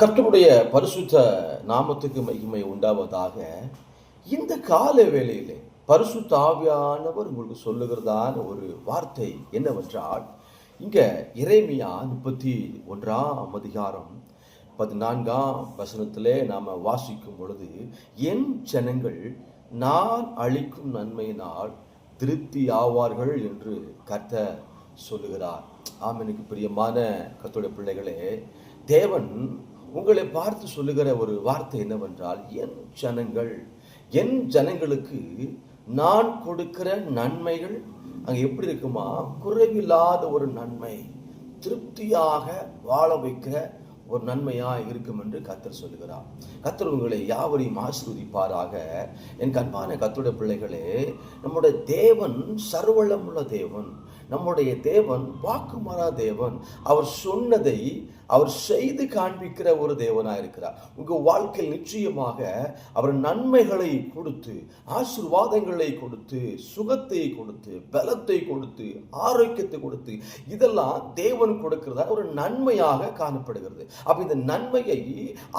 கர்த்தருடைய பரிசுத்த நாமத்துக்கு மகிமை உண்டாவதாக. இந்த கால வேளையிலே பரிசுத்த ஆவியானவர் உங்களுக்கு சொல்லுகிறதான ஒரு வார்த்தை என்னவென்றால், இங்க எரேமியா 31ஆம் அதிகாரம் 14ஆம் வசனத்திலே நாம வாசிக்கும் பொழுது, என் ஜனங்கள் நான் அளிக்கும் நன்மையினால் திருப்தி ஆவார்கள் என்று கர்த்தர் சொல்லுகிறார். எனக்கு பிரியமான கர்த்தருடைய பிள்ளைகளே, தேவன் உங்களை பார்த்து சொல்லுகிற ஒரு வார்த்தை என்னவென்றால், என் ஜனங்களுக்கு நான் கொடுக்கிற நன்மைகள் அங்க எப்படி இருக்குமா, குறைவில்லாத ஒரு நன்மை, திருப்தியாக வாழ வைக்கிற ஒரு நன்மையா இருக்கும் என்று கர்த்தர் சொல்லுகிறார். கர்த்தர் உங்களை யாவரையும் ஆசீர்வதிப்பாராக. என் கண்பான கர்த்தருடைய பிள்ளைகளே, நம்முடைய தேவன் சர்வவல்லமையுள்ள தேவன். நம்முடைய தேவன் வாக்குமாறா தேவன். அவர் சொன்னதை அவர் செய்து காண்பிக்கிற ஒரு தேவனாக இருக்கிறார். உங்க வாழ்க்கையில் நிச்சயமாக அவர் நன்மைகளை கொடுத்து, ஆசீர்வாதங்களை கொடுத்து, சுகத்தை கொடுத்து, பலத்தை கொடுத்து, ஆரோக்கியத்தை கொடுத்து, இதெல்லாம் தேவன் கொடுக்கிறதா ஒரு நன்மையாக காணப்படுகிறது. அப்ப இந்த நன்மையை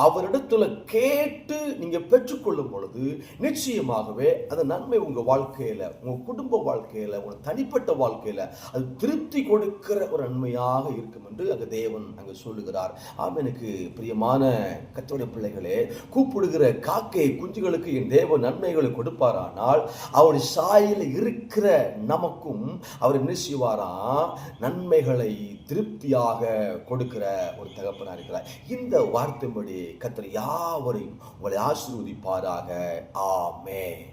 அவரிடத்துல கேட்டு நீங்க பெற்றுக்கொள்ளும் பொழுது நிச்சயமாகவே அந்த நன்மை உங்க வாழ்க்கையில, உங்க குடும்ப வாழ்க்கையில, உங்க தனிப்பட்ட வாழ்க்கையில அது திருப்தி கொடுக்கிற ஒரு நன்மையாக இருக்கும் என்று அங்க தேவன் அங்க சொல்லுகிறார். எனக்கு பிரியமான கர்த்தருடைய பிள்ளைகளே, கூப்பிடுகிற காக்கை குஞ்சுகளுக்கு என் தேவன் நன்மைகளை கொடுப்பாரானால், அவருடைய சாயலில் இருக்கிற நமக்கும் அவர் என்ன செய்வாராம், நன்மைகளை திருப்தியாக கொடுக்கிற ஒரு தகப்பனா இருக்கிறார். இந்த வார்த்தைப்படி கர்த்தர் யாவரையும் உங்களை ஆசீர்வதிப்பாராக. ஆமென்.